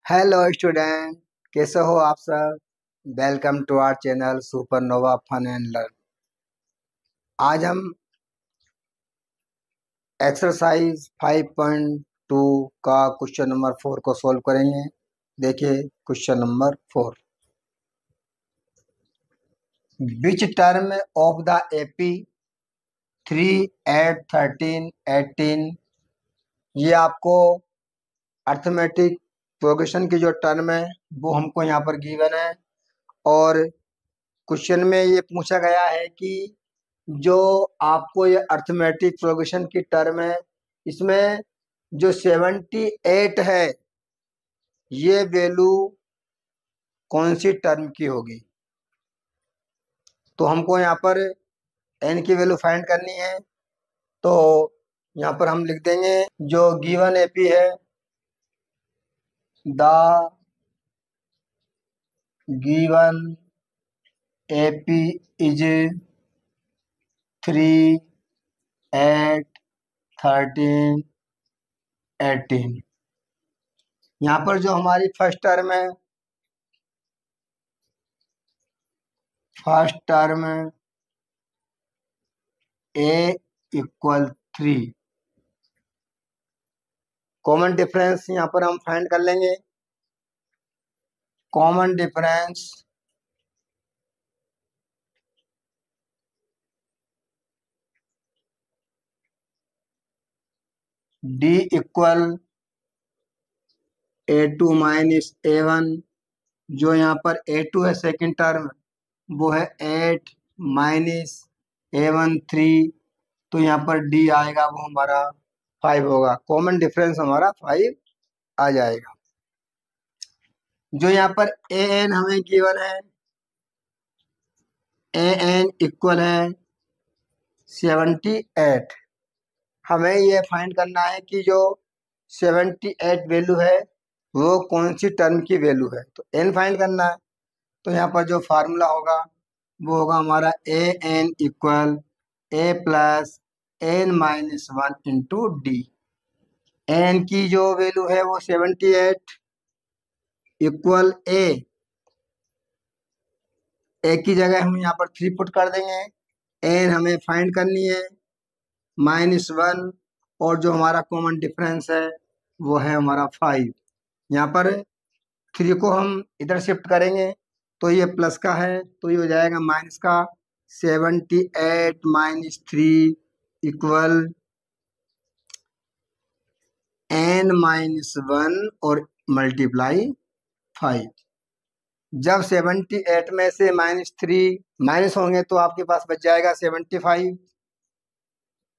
Hello student, कैसे हो आप सब। Welcome to our channel supernova fun and learn. आज हम एक्सरसाइज 5.2 का क्वेश्चन नंबर 4 को सॉल्व करेंगे। देखिए question number 4। Which term of the AP 3, 8, 13, 18। ये आपको अर्थमेटिक प्रोग्रेशन की जो टर्म है वो हमको यहाँ पर गिवन है, और क्वेश्चन में ये पूछा गया है कि जो आपको ये अर्थमेटिक प्रोग्रेशन की टर्म है, इसमें जो 78 है ये वैल्यू कौन सी टर्म की होगी। तो हमको यहाँ पर n की वैल्यू फाइंड करनी है। तो यहाँ पर हम लिख देंगे जो गिवन एपी है, द गिवन एपी इज 3, 8, 13, 18। यहाँ पर जो हमारी फर्स्ट टर्म है, a इक्वल 3। कॉमन डिफरेंस यहाँ पर हम फाइंड कर लेंगे। Common difference d equal a2 minus a1। जो यहाँ पर a2 है सेकेंड टर्म, वो है 8 माइनस a1 3। तो यहाँ पर d आएगा वो हमारा 5 होगा। कॉमन डिफरेंस हमारा 5 आ जाएगा। जो यहाँ पर an हमें गिवन है, an इक्वल है 78। हमें ये फाइंड करना है कि जो 78 वैल्यू है वो कौन सी टर्म की वैल्यू है। तो n फाइंड करना है। तो यहाँ पर जो फार्मूला होगा वो होगा हमारा a n equal a plus n minus 1 into d. N की जो वैल्यू है वो 78 इक्वल ए की जगह हम यहाँ पर 3 पुट कर देंगे। n हमें फाइंड करनी है -1, और जो हमारा कॉमन डिफरेंस है वो है हमारा 5। यहाँ पर 3 को हम इधर शिफ्ट करेंगे तो ये प्लस का है, तो ये हो जाएगा माइनस का। 78 माइनस 3 इक्वल n माइनस 1 और मल्टीप्लाई 5। जब 78 में से -3 माइनस होंगे तो आपके पास बच जाएगा 75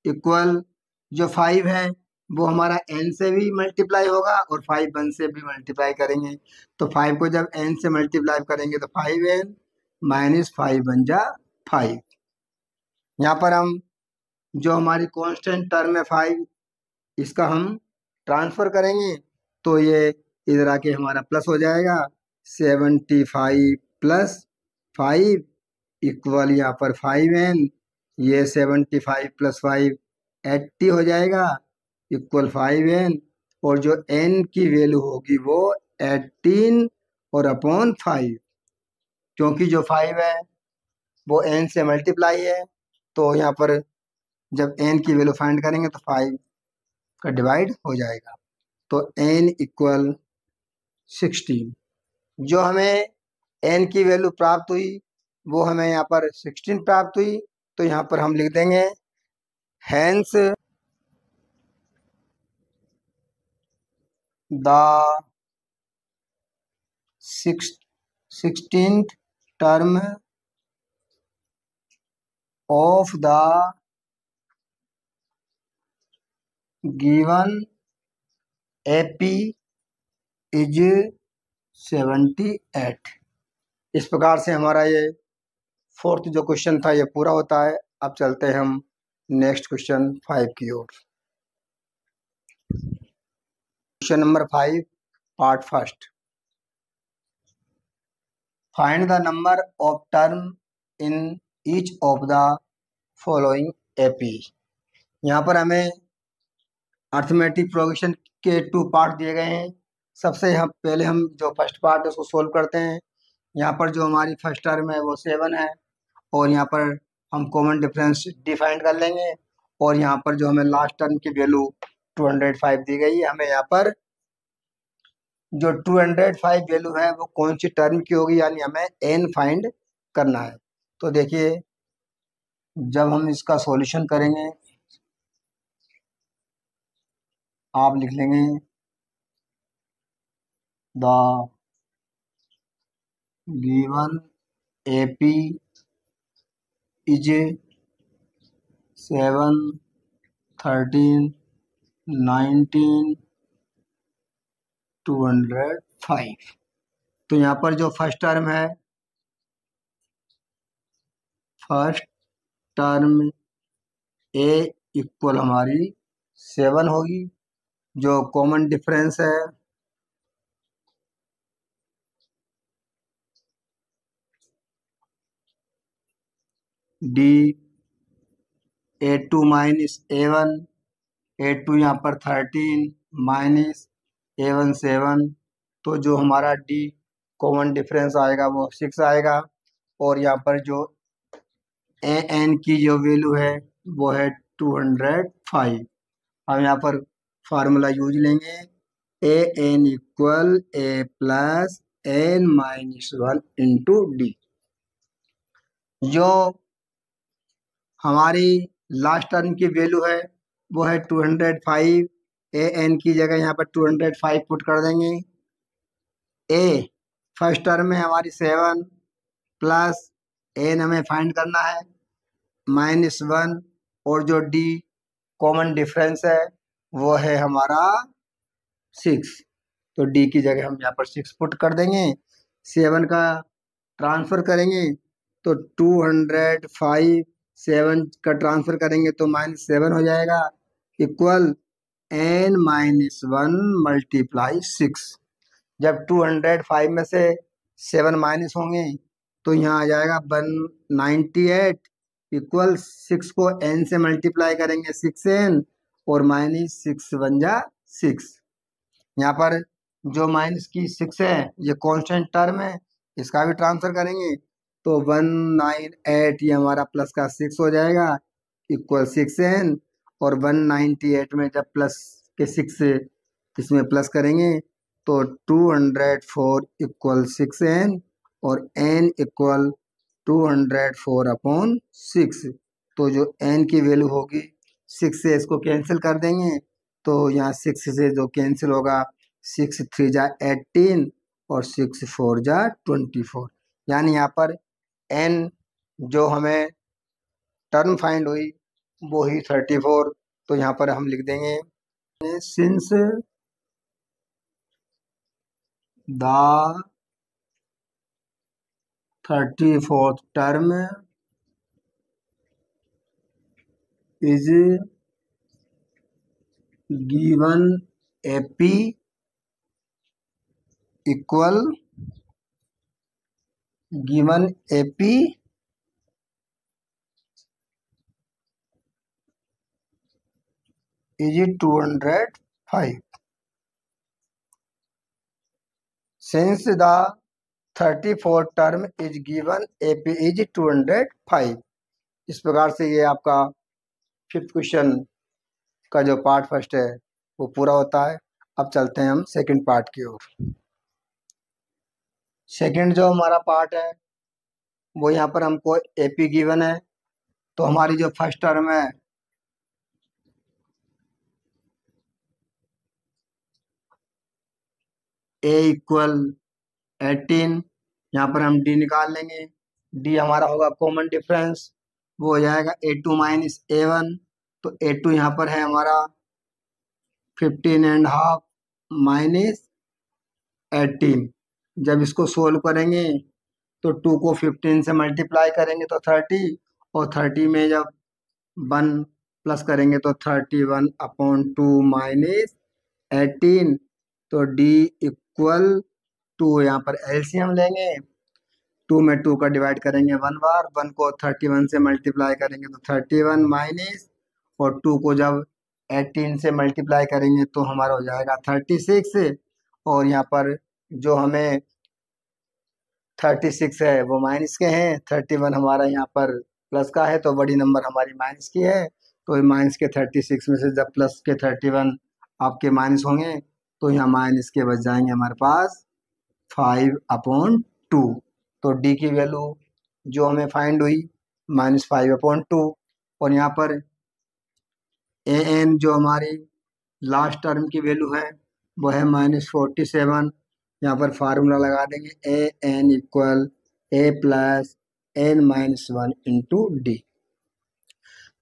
इक्वल जो 5 है वो हमारा n से भी मल्टीप्लाई होगा और 5 1 से भी मल्टीप्लाई करेंगे। तो 5 को जब n से मल्टीप्लाई करेंगे तो 5n माइनस 5 बन जा 5। यहाँ पर हम जो हमारी कांस्टेंट टर्म है 5, इसका हम ट्रांसफर करेंगे तो ये इधर आके हमारा प्लस हो जाएगा। 75 प्लस 5 इक्वल यहाँ पर 5n। ये 75 प्लस 5 80 हो जाएगा इक्वल 5n, और जो n की वैल्यू होगी वो 18 और अपॉन 5। क्योंकि जो 5 है वो n से मल्टीप्लाई है, तो यहाँ पर जब n की वैल्यू फाइंड करेंगे तो 5 का डिवाइड हो जाएगा। तो n इक्वल 16। जो हमें n की वैल्यू प्राप्त हुई वो हमें यहाँ पर 16 प्राप्त हुई। तो यहाँ पर हम लिख देंगे hence the 16th term of the given AP is 78। इस प्रकार से हमारा ये 4th जो क्वेश्चन था ये पूरा होता है। अब चलते हैं हम नेक्स्ट क्वेश्चन 5 की ओर। Question number 5 part first. Find the number of term in each of the following AP. यहाँ पर हमें अर्थमेटिक प्रोग्रेशन के 2 पार्ट दिए गए हैं। सबसे हम पहले हम जो फर्स्ट पार्ट है उसको सोल्व करते हैं। यहाँ पर जो हमारी फर्स्ट टर्म है वो 7 है, और यहाँ पर हम कॉमन डिफरेंस डिफाइन कर लेंगे, और यहाँ पर जो हमें लास्ट टर्म की वैल्यू 205 दी गई है, हमें यहाँ पर जो 205 वैल्यू है वो कौन सी टर्म की होगी, यानी हमें एन फाइंड करना है। तो देखिए जब हम इसका सॉल्यूशन करेंगे आप लिख लेंगे द गिवन एपी इज 7, 13, 19, 205। तो यहाँ पर जो फर्स्ट टर्म है, फर्स्ट टर्म ए इक्वल हमारी 7 होगी, जो कॉमन डिफरेंस है D A2 minus A1, A2 यहाँ पर 13 माइनस A1 7, तो जो हमारा डी कॉमन डिफरेंस आएगा वो 6 आएगा, और यहाँ पर जो ए एन की जो वैल्यू है वो है 205। हम यहाँ पर फार्मूला यूज लेंगे a n equal a plus N minus 1 into d. जो हमारी लास्ट टर्म की वैल्यू है वो है 205, ए एन की जगह यहाँ पर 205 पुट कर देंगे। ए फर्स्ट टर्म में हमारी 7 प्लस एन हमें फाइंड करना है -1, और जो डी कॉमन डिफरेंस है वो है हमारा 6, तो डी की जगह हम यहाँ पर 6 पुट कर देंगे। 7 का ट्रांसफर करेंगे तो 205, 7 का ट्रांसफर करेंगे तो -7 हो जाएगा, इक्वल n माइनस 1 मल्टीप्लाई 6। जब 205 में से 7 माइनस होंगे तो यहाँ आ जाएगा 198, इक्वल 6 को n से मल्टीप्लाई करेंगे 6n, और -6 बन जा 6। यहाँ पर जो माइनस की 6 है ये कांस्टेंट टर्म है, इसका भी ट्रांसफर करेंगे तो 198 ये हमारा प्लस का 6 हो जाएगा, इक्वल 6n, और 198 में जब प्लस के 6 इसमें प्लस करेंगे तो 204 इक्वल 6n, और n इक्वल 204 अपॉन 6। तो जो n की वैल्यू होगी 6 से इसको कैंसिल कर देंगे, तो यहाँ 6 से जो कैंसिल होगा 6 3 जा 18 और 6 4 जा 24, यानी यहाँ पर n जो हमें टर्म फाइंड हुई वो ही 34। तो यहाँ पर हम लिख देंगे since the 34th term is given AP equal given AP is 205 since the 34th term is given AP is 205। इस प्रकार से ये आपका 5th क्वेश्चन का जो पार्ट फर्स्ट है वो पूरा होता है। अब चलते हैं हम सेकंड पार्ट की ओर। सेकंड जो हमारा पार्ट है वो यहाँ पर हमको एपी गिवन है, तो हमारी जो फर्स्ट टर्म है ए इक्वल 18, यहाँ पर हम डी निकाल लेंगे। डी हमारा होगा कॉमन डिफरेंस, वो हो जाएगा A2 माइनस A1, तो A2 यहाँ पर है हमारा 15.5 माइनस 18। जब इसको सोल्व करेंगे तो 2 को 15 से मल्टीप्लाई करेंगे तो 30, और 30 में जब 1 प्लस करेंगे तो 31 अपॉन 2 माइनस 18, तो डी इक्वल 2, यहाँ पर एलसीएम लेंगे, 2 में 2 का डिवाइड करेंगे 1 बार, 1 को 31 से मल्टीप्लाई करेंगे तो 31 माइनस, और 2 को जब 18 से मल्टीप्लाई करेंगे तो हमारा हो जाएगा 36, और यहाँ पर जो हमें 36 है वो माइनस के हैं, 31 हमारा यहाँ पर प्लस का है, तो बड़ी नंबर हमारी माइनस की है। तो माइनस के 36 में से जब प्लस के 31 आपके माइनस होंगे तो यहाँ माइनस के बच जाएंगे हमारे पास 5/2। तो डी की वैल्यू जो हमें फाइंड हुई -5/2। और यहाँ पर ए एन जो हमारी लास्ट टर्म की वैल्यू है वो है -47। यहाँ पर फार्मूला लगा देंगे ए n equal a plus N -1 into d.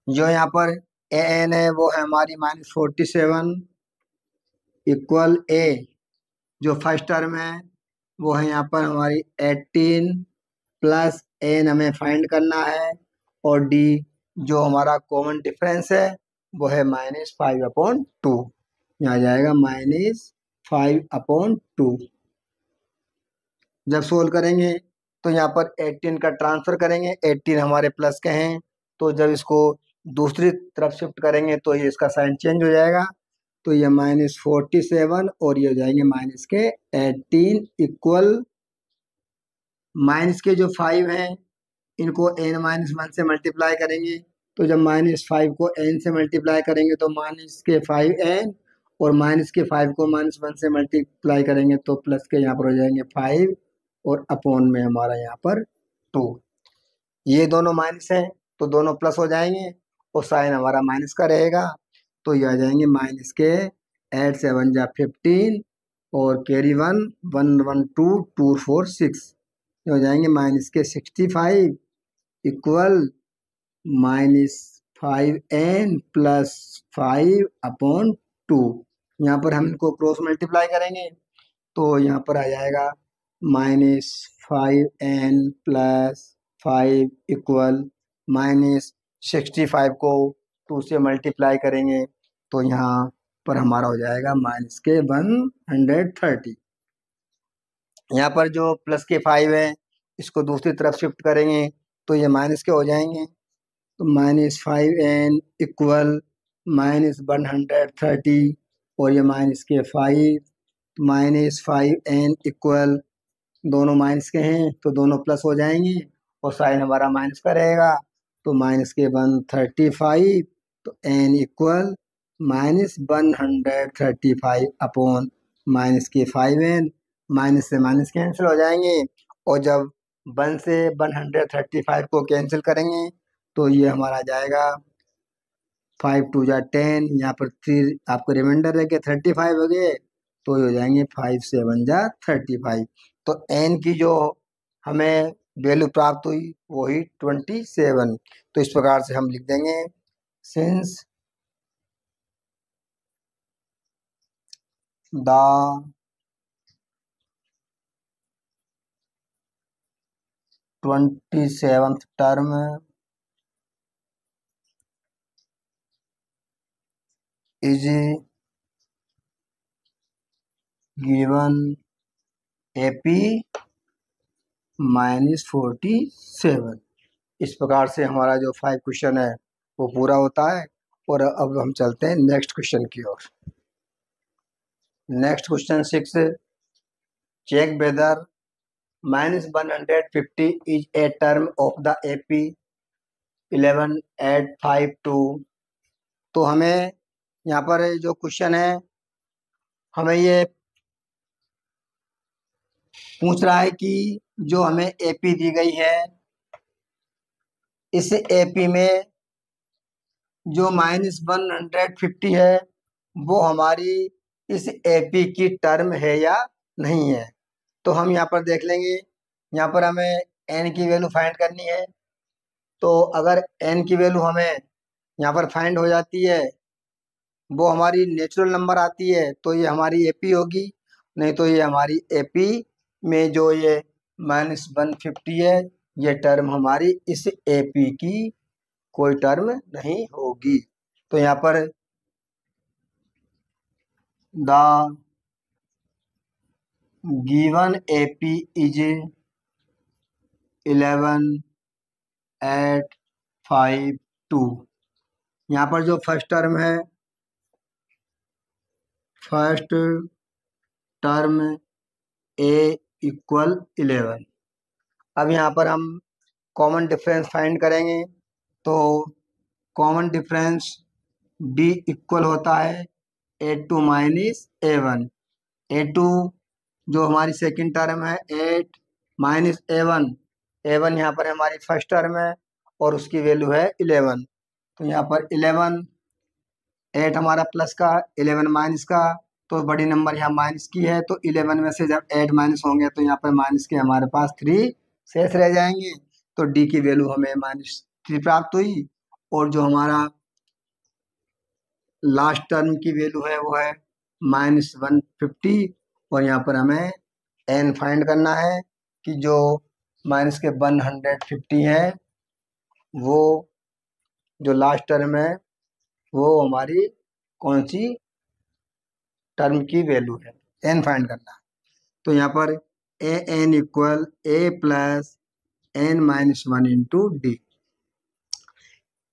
जो यहाँ पर ए एन है वो है हमारी -47 इक्वल ए जो फर्स्ट टर्म है वो है यहाँ पर हमारी 18 प्लस एन हमें फाइंड करना है, और डी जो हमारा कॉमन डिफरेंस है वो है -5/2। यहाँ जाएगा -5/2। जब सोल्व करेंगे तो यहाँ पर 18 का ट्रांसफर करेंगे, 18 हमारे प्लस के हैं, तो जब इसको दूसरी तरफ शिफ्ट करेंगे तो ये इसका साइन चेंज हो जाएगा। तो ये -47 और ये हो जाएंगे माइनस के 18 इक्वल माइनस के जो 5 हैं इनको n-1 से मल्टीप्लाई करेंगे। तो जब -5 को n से मल्टीप्लाई करेंगे तो -5n, और -5 को -1 से मल्टीप्लाई करेंगे तो प्लस के यहाँ पर हो जाएंगे 5 और अपॉन में हमारा यहाँ पर 2। ये दोनों माइनस हैं तो दोनों प्लस हो जाएंगे और साइन हमारा माइनस का रहेगा। तो ये आ जाएंगे माइनस के 8 7 जा 15 और कैरी 1 1 1 2 2 4 6, ये हो जाएंगे माइनस के 65 इक्वल -5n प्लस 5/2। यहाँ पर हम इनको क्रॉस मल्टीप्लाई करेंगे तो यहाँ पर आ जाएगा -5n प्लस 5 इक्वल -65 को 2 से मल्टीप्लाई करेंगे तो यहाँ पर हमारा हो जाएगा माइनस के 130। यहाँ पर जो प्लस के 5 है इसको दूसरी तरफ शिफ्ट करेंगे तो ये माइनस के हो जाएंगे। तो -5n इक्वल -130 और ये माइनस के 5, -5n इक्वल दोनों माइनस के हैं तो दोनों प्लस हो जाएंगे और साइन हमारा माइनस का रहेगा। तो माइनस के 135, तो n इक्वल -135 अपॉन माइनस के 5n, माइनस से माइनस कैंसिल हो जाएंगे, और जब 1 से 135 को कैंसिल करेंगे तो ये हमारा जाएगा 5 2 जा 10, यहाँ पर 3 आपको रिमाइंडर रह के 35 हो गए तो ये हो जाएंगे 5 7 जा 35। तो n की जो हमें वैल्यू प्राप्त हुई वही 27। तो इस प्रकार से हम लिख देंगे since the 27th term is given AP -47। इस प्रकार से हमारा जो 5 क्वेश्चन है वो पूरा होता है। और अब हम चलते हैं नेक्स्ट क्वेश्चन की ओर। Next question 6, check whether -150 is a term of the AP 11852। तो हमें यहाँ पर जो क्वेश्चन है हमें ये पूछ रहा है कि जो हमें AP दी गई है इस AP में जो -150 है वो हमारी इस AP की टर्म है या नहीं है। तो हम यहाँ पर देख लेंगे, यहाँ पर हमें n की वैल्यू फाइंड करनी है। तो अगर n की वैल्यू हमें यहाँ पर फाइंड हो जाती है वो हमारी नेचुरल नंबर आती है तो ये हमारी AP होगी, नहीं तो ये हमारी AP में जो ये -150 है ये टर्म हमारी इस AP की कोई टर्म नहीं होगी। तो यहाँ पर द गिवन AP इज 11852। यहाँ पर जो फर्स्ट टर्म है, फर्स्ट टर्म ए इक्वल 11। अब यहाँ पर हम कॉमन डिफरेंस फाइंड करेंगे। तो कॉमन डिफरेंस डी इक्वल होता है A2 माइनस A1। A2 जो हमारी सेकंड टर्म है 8 माइनस A1। A1 यहाँ पर हमारी फर्स्ट टर्म है और उसकी वैल्यू है 11। तो यहाँ पर 11, 8 हमारा प्लस का, 11 माइनस का, तो बड़ी नंबर यहाँ माइनस की है, तो 11 में से जब 8 माइनस होंगे तो यहाँ पर माइनस के हमारे पास 3 शेष रह जाएंगे। तो डी की वैल्यू हमें -3 प्राप्त हुई। और जो हमारा लास्ट टर्म की वैल्यू है वो है -150। और यहाँ पर हमें एन फाइंड करना है कि जो माइनस के 150 है वो जो लास्ट टर्म है वो हमारी कौन सी टर्म की वैल्यू है, एन फाइंड करना है। तो यहाँ पर a n equal a plus N minus 1 into d.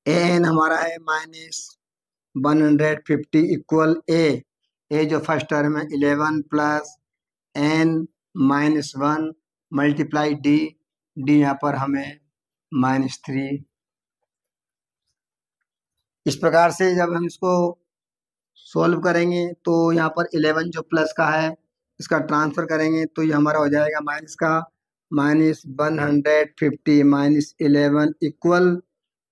A n हमारा है -150 इक्वल ए जो फर्स्ट टर्म है 11 plus N minus 1 multiply D. D यहाँ पर हमें -3। इस प्रकार से जब हम इसको सॉल्व करेंगे तो यहाँ पर 11 जो प्लस का है इसका ट्रांसफर करेंगे तो ये हमारा हो जाएगा माइनस का, -150 माइनस 11 इक्वल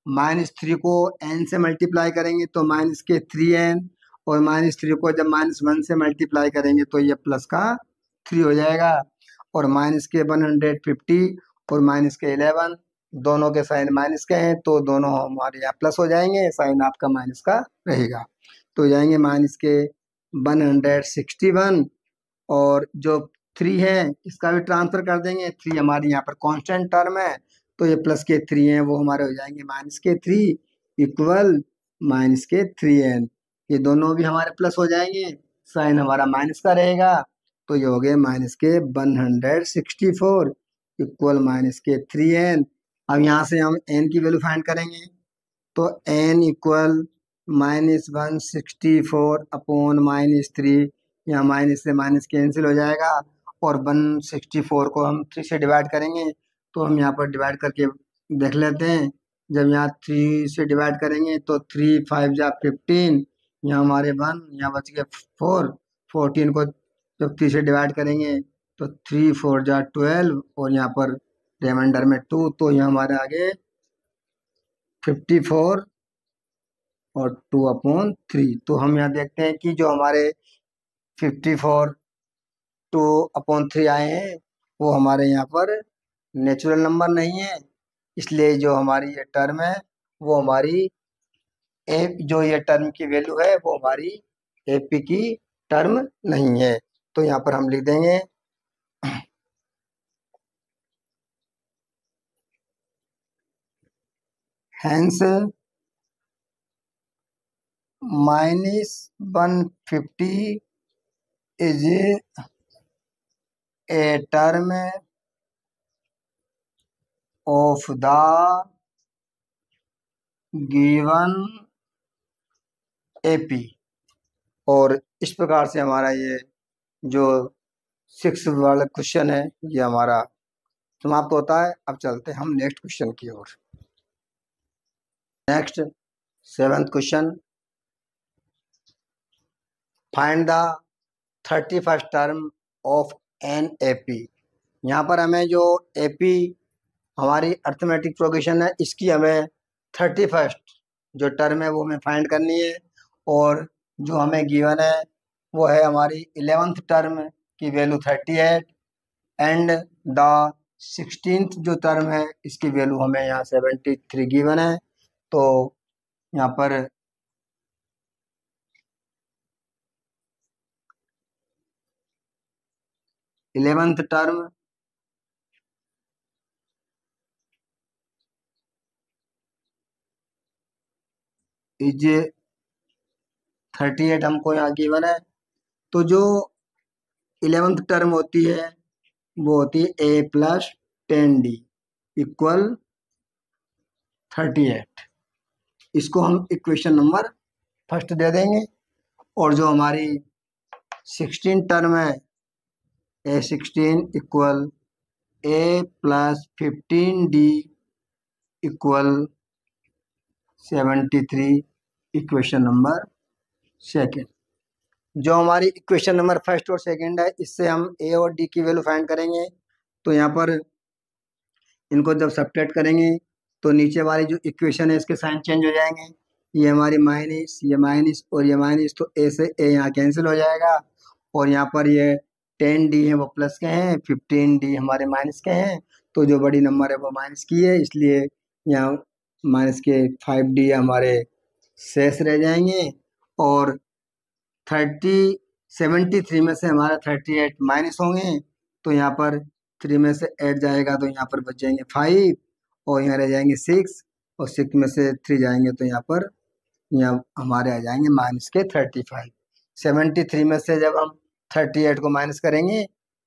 -3 को n से मल्टीप्लाई करेंगे तो माइनस के 3n, और -3 को जब -1 से मल्टीप्लाई करेंगे तो ये प्लस का 3 हो जाएगा। और माइनस के 150 और माइनस के 11 दोनों के साइन माइनस के हैं तो दोनों हमारे यहाँ प्लस हो जाएंगे, साइन आपका माइनस का रहेगा। तो जाएंगे माइनस के 161, और जो 3 है इसका भी ट्रांसफर कर देंगे। 3 हमारी यहाँ पर कांस्टेंट टर्म है तो ये प्लस के 3 हैं वो हमारे हो जाएंगे माइनस के 3 इक्वल माइनस के 3n। ये दोनों भी हमारे प्लस हो जाएंगे, साइन हमारा माइनस का रहेगा। तो ये हो गए माइनस के 164 इक्वल माइनस के 3n। अब यहाँ से हम n की वैल्यू फाइंड करेंगे तो n इक्वल -164 अपॉन -3। यहाँ माइनस से माइनस कैंसिल हो जाएगा और 164 को हम 3 से डिवाइड करेंगे। तो हम यहाँ पर डिवाइड करके देख लेते हैं। जब यहाँ 3 से डिवाइड करेंगे तो 3 5 जा 15, यहाँ हमारे 1, यहाँ बच गए 4। 14 को जब 3 से डिवाइड करेंगे तो 3 4 जा 12, और यहाँ पर रिमाइंडर में 2, तो यहाँ हमारे आगे 54 और 2/3। तो हम यहाँ देखते हैं कि जो हमारे 54 2/3 आए हैं वो हमारे यहाँ पर नेचुरल नंबर नहीं है, इसलिए जो हमारी ये टर्म है वो हमारी जो ये टर्म की वैल्यू है वो हमारी एपी की टर्म नहीं है। तो यहाँ पर हम लिख देंगे hence -150 is a term of the given AP. और इस प्रकार से हमारा ये जो 6 वाला क्वेश्चन है ये हमारा समाप्त होता है। अब चलते हैं हम नेक्स्ट क्वेश्चन की ओर। Next 7th question, find the 31st term of an AP. यहाँ पर हमें जो एपी हमारी अर्थमेटिक प्रोग्रेशन है इसकी हमें 31st जो टर्म है वो हमें फाइंड करनी है। और जो हमें गिवन है वो है हमारी 11th टर्म की वैल्यू 38 एंड द 16th जो टर्म है इसकी वैल्यू हमें यहाँ 73 गिवन है। तो यहाँ पर इलेवेंथ टर्म इज 38 हमको यहाँ गिवन है। तो जो 11th टर्म होती है वो होती है a प्लस 10d इक्वल 38। इसको हम इक्वेशन नंबर फर्स्ट दे देंगे। और जो हमारी 16 टर्म है A16 equal A plus 15D equal 73, equation number second. जो हमारी इक्वेशन नंबर फर्स्ट और सेकेंड है, इससे हम ए और डी की वैल्यू फाइंड करेंगे। तो यहाँ पर इनको जब सब्ट्रैक्ट करेंगे तो नीचे वाली जो इक्वेशन है इसके साइन चेंज हो जाएंगे। ये हमारी माइनस, ये माइनस और ये माइनस, तो ए से ए यहाँ कैंसिल हो जाएगा। और यहाँ पर ये 10D है वो प्लस के हैं, 15D हमारे माइनस के हैं। तो जो बड़ी नंबर है वो माइनस की है, इसलिए यहाँ माइनस के 5D हमारे शेष रह जाएंगे। और 73 में से हमारा 38 माइनस होंगे, तो यहाँ पर 3 में से 8 जाएगा तो यहाँ पर बच जाएंगे 5, और यहाँ रह जाएंगे 6, और 6 में से 3 जाएंगे तो यहाँ हमारे आ जाएंगे माइनस के 35। 73 में से जब हम 38 को माइनस करेंगे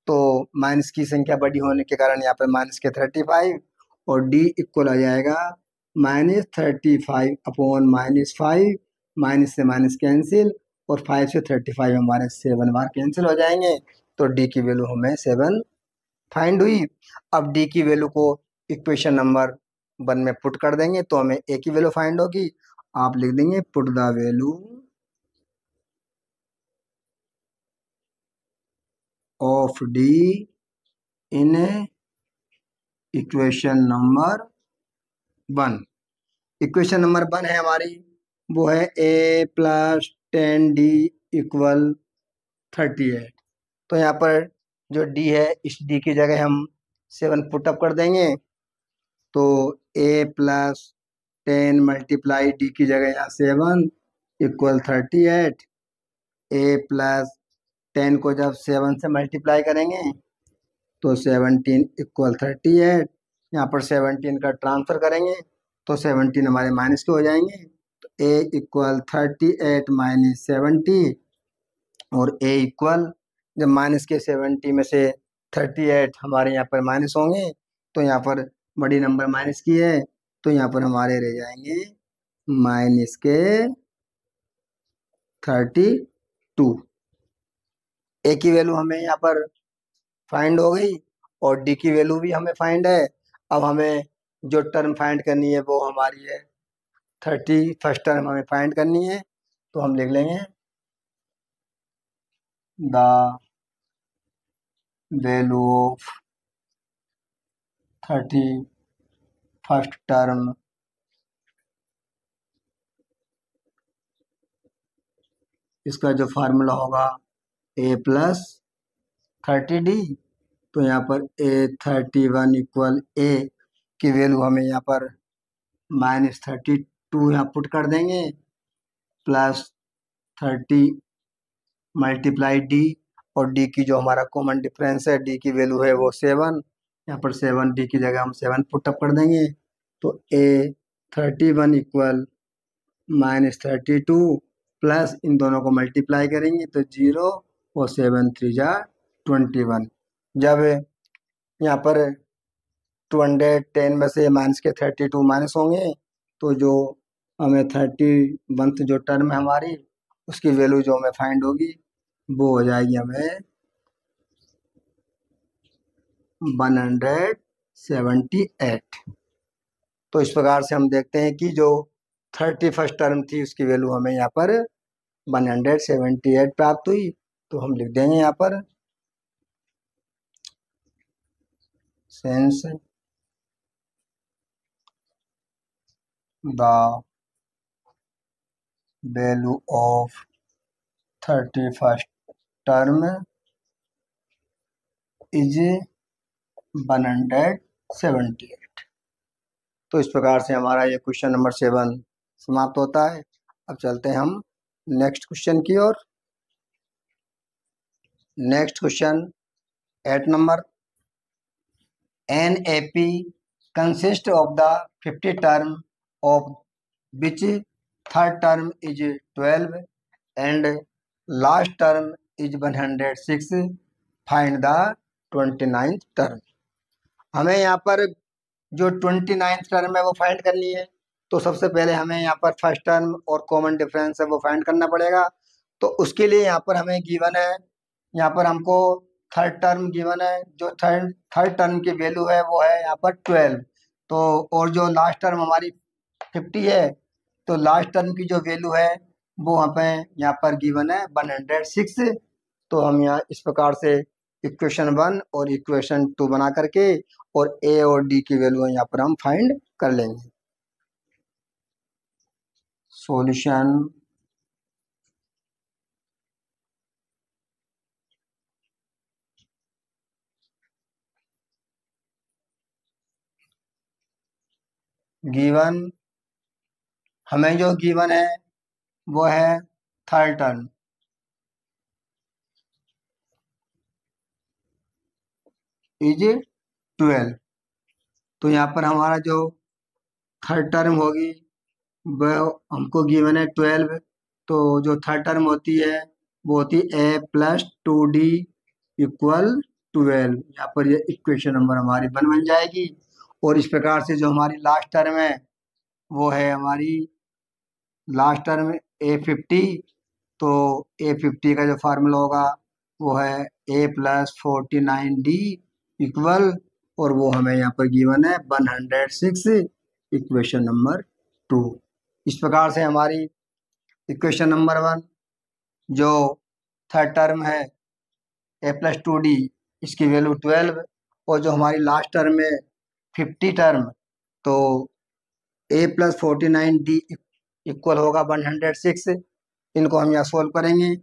तो माइनस की संख्या बड़ी होने के कारण यहाँ पर माइनस के 35, और डी इक्वल आ जाएगा -35 अपॉन -5, माइनस से माइनस कैंसिल, और 5 से 35 हमारे 7 बार कैंसिल हो जाएंगे। तो डी की वैल्यू हमें 7 फाइंड हुई। अब डी की वैल्यू को इक्वेशन नंबर 1 में पुट कर देंगे तो हमें ए की वैल्यू फाइंड होगी। आप लिख देंगे put the value of D in equation number 1। Equation number 1 है हमारी, वो है a प्लस 10D इक्वल 38। तो यहाँ पर जो d है, इस d की जगह हम 7 पुटअप कर देंगे। तो a प्लस 10 मल्टीप्लाई d की जगह यहाँ 7 इक्वल 38। a प्लस 10 को जब 7 से मल्टीप्लाई करेंगे तो 17 इक्वल 38। यहाँ पर 17 का ट्रांसफर करेंगे तो 17 हमारे माइनस के हो जाएंगे। तो a इक्वल 38 माइनस 70, और a इक्वल जब माइनस के 70 में से 38 हमारे यहाँ पर माइनस होंगे, तो यहाँ पर बड़ी नंबर माइनस की है, तो यहाँ पर हमारे रह जाएंगे माइनस के 32। a की वैल्यू हमें यहाँ पर फाइंड हो गई, और डी की वैल्यू भी हमें फाइंड है। अब हमें जो टर्म फाइंड करनी है वो हमारी है 31st टर्म हमें फाइंड करनी है। तो हम लिख लेंगे the value of 31st term इसका जो फार्मूला होगा a प्लस 30D। तो यहाँ पर A31 इक्वल a की वैल्यू हमें यहाँ पर -32 यहाँ पुट कर देंगे, प्लस 30 मल्टीप्लाई d, और d की जो हमारा कॉमन डिफरेंस है d की वैल्यू है वो 7। यहाँ पर 7 d की जगह हम 7 पुटअप कर देंगे। तो A31 इक्वल -32, प्लस इन दोनों को मल्टीप्लाई करेंगे तो 0, और 7 3 जा 21। जब यहाँ पर 210 में से माइनस के 32 माइनस होंगे, तो जो हमें 31th जो टर्म है हमारी, उसकी वैल्यू जो हमें फाइंड होगी वो हो जाएगी हमें 178। तो इस प्रकार से हम देखते हैं कि जो 31st टर्म थी उसकी वैल्यू हमें यहाँ पर 178 प्राप्त हुई। तो हम लिख देंगे यहाँ पर sense the value of 31st term is 178। तो इस प्रकार से हमारा ये क्वेश्चन नंबर 7 समाप्त होता है। अब चलते हैं हम नेक्स्ट क्वेश्चन की ओर। Next question 8 number, NAP consists of the 50 term of which third term is 12 and last term is 106. Find the 29th term। हमें यहाँ पर जो 29th टर्म है वो फाइंड करनी है। तो सबसे पहले हमें यहाँ पर फर्स्ट टर्म और कॉमन डिफरेंस है वो फाइंड करना पड़ेगा। तो उसके लिए यहाँ पर हमें गिवन है, यहाँ पर हमको थर्ड टर्म गिवन है, जो थर्ड थर्ड टर्म की वैल्यू है वो है यहाँ पर 12। तो और जो लास्ट टर्म हमारी 50 है, तो लास्ट टर्म की जो वैल्यू है वो हमें यहाँ पर गिवन है 106। तो हम यहाँ इस प्रकार से इक्वेशन 1 और इक्वेशन 2 बना करके और ए और डी की वैल्यू यहाँ पर हम फाइंड कर लेंगे। सॉल्यूशन गिवन, हमें जो गिवन है वो है थर्ड टर्म इज 12। तो यहाँ पर हमारा जो थर्ड टर्म होगी वह हमको गिवन है 12। तो जो थर्ड टर्म होती है वो होती है a+2d इक्वल 12। यहाँ पर ये इक्वेशन नंबर हमारी बन जाएगी। और इस प्रकार से जो हमारी लास्ट टर्म है वो है हमारी लास्ट टर्म a50। तो a50 का जो फार्मूला होगा वो है a+49d इक्वल, और वो हमें यहाँ पर गिवन है 106, इक्वेशन नंबर 2। इस प्रकार से हमारी इक्वेशन नंबर 1 जो थर्ड टर्म है a+2d, इसकी वैल्यू 12, और जो हमारी लास्ट टर्म है 50 टर्म, तो a+49d इक्वल होगा 106। इनको हम यहाँ सोल्व करेंगे,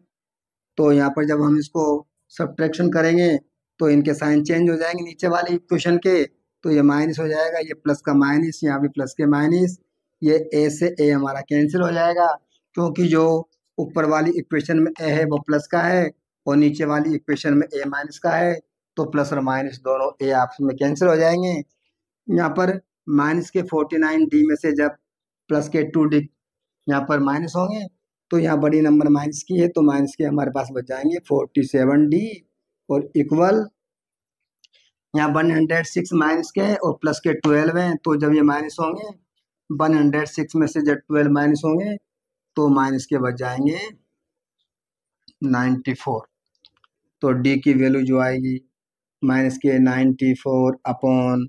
तो यहाँ पर जब हम इसको सब्ट्रैक्शन करेंगे तो इनके साइन चेंज हो जाएंगे नीचे वाले इक्वेशन के। तो ये माइनस हो जाएगा, ये प्लस का माइनस, यहाँ भी प्लस के माइनस, ये ए से ए हमारा कैंसिल हो जाएगा, क्योंकि जो ऊपर वाली इक्वेशन में ए है वो प्लस का है और नीचे वाली इक्वेशन में ए माइनस का है। तो प्लस और माइनस दोनों ए आपस में कैंसिल हो जाएंगे। यहाँ पर माइनस के 49d में से जब प्लस के 2d यहाँ पर माइनस होंगे, तो यहाँ बड़ी नंबर माइनस की है, तो माइनस के हमारे पास बच जाएंगे 47d, और इक्वल यहाँ 106 माइनस के हैं और प्लस के 12 हैं। तो जब ये माइनस होंगे 106 में से जब 12 माइनस होंगे तो माइनस के बच जाएंगे 94। तो डी की वैल्यू जो आएगी माइनस के 94 अपॉन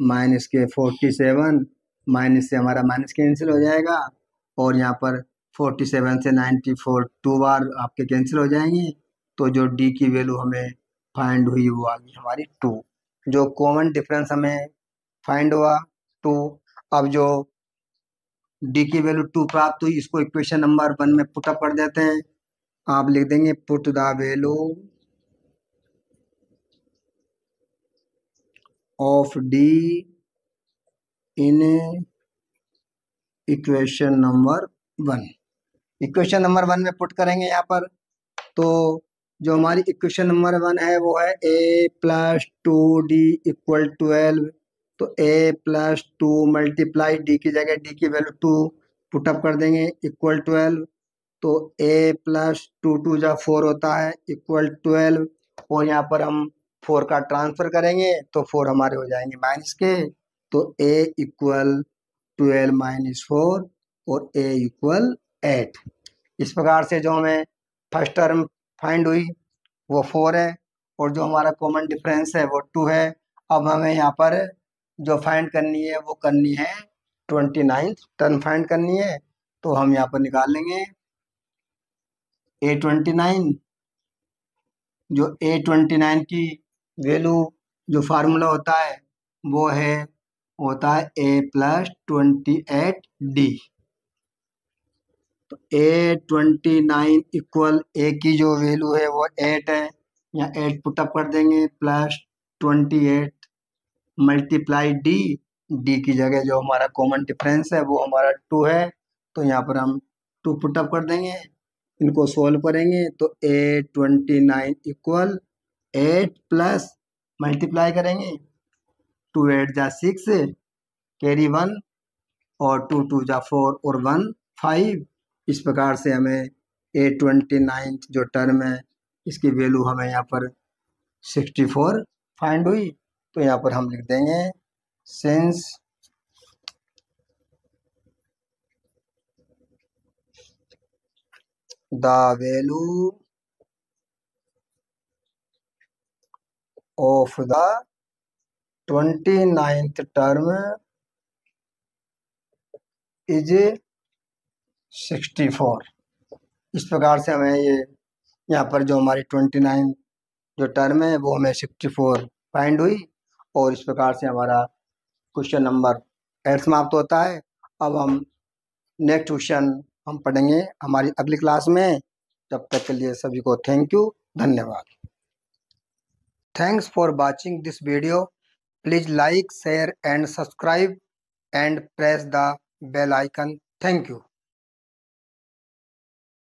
माइनस के 47, माइनस से हमारा माइनस कैंसिल हो जाएगा, और यहाँ पर 47 से 94 2 बार आपके कैंसिल हो जाएंगे। तो जो डी की वैल्यू हमें फाइंड हुई वो आ गई हमारी 2। जो कॉमन डिफरेंस हमें फाइंड हुआ 2। अब जो डी की वैल्यू 2 प्राप्त हुई, इसको इक्वेशन नंबर 1 में पुटअप कर देते हैं। आप लिख देंगे put the value of D in equation number 1। Equation number 1 में पुट करेंगे यहाँ पर, तो जो हमारी इक्वेशन नंबर 1 है वो है a+2d इक्वल 12। तो a+2 मल्टीप्लाई डी की जगह डी की वैल्यू 2 पुटअप कर देंगे इक्वल 12। तो a+2 जा 4 होता है इक्वल 12, और यहाँ पर हम 4 का ट्रांसफर करेंगे तो 4 हमारे हो जाएंगे माइनस के। तो a इक्वल 12 माइनस 4 और a इक्वल 8। इस प्रकार से जो हमें फर्स्ट टर्म फाइंड हुई वो 4 है, और जो हमारा कॉमन डिफरेंस है वो 2 है। अब हमें यहाँ पर जो फाइंड करनी है वो करनी है 29th टर्म फाइंड करनी है। तो हम यहाँ पर निकाल लेंगे a29। जो a29 की वैल्यू जो फार्मूला होता है वो होता है a+28d। तो a29 इक्वल a की जो वैल्यू है वो 8 है, यहाँ 8 पुटअप कर देंगे, +28 मल्टीप्लाई डी, डी की जगह जो हमारा कॉमन डिफरेंस है वो हमारा 2 है। तो यहाँ पर हम 2 पुटअप कर देंगे, इनको सोल्व करेंगे तो a29 इक्वल 8 प्लस मल्टीप्लाई करेंगे 2 8 जा 6, कैरी 1, और 2 2 जा 4 और 1 5। इस प्रकार से हमें a29 जो टर्म है इसकी वैल्यू हमें यहाँ पर 64 फाइंड हुई। तो यहाँ पर हम लिख देंगे since the value of the 29th term is 64। इस प्रकार से हमें ये यहाँ पर जो हमारी 29 जो टर्म है वो हमें 64 फाइंड हुई, और इस प्रकार से हमारा क्वेश्चन नंबर 8 समाप्त होता है। अब हम नेक्स्ट क्वेश्चन हम पढ़ेंगे हमारी अगली क्लास में। तब तक के लिए सभी को थैंक यू, धन्यवाद। Thanks for watching this video. Please like, share and subscribe and press the bell icon. Thank you.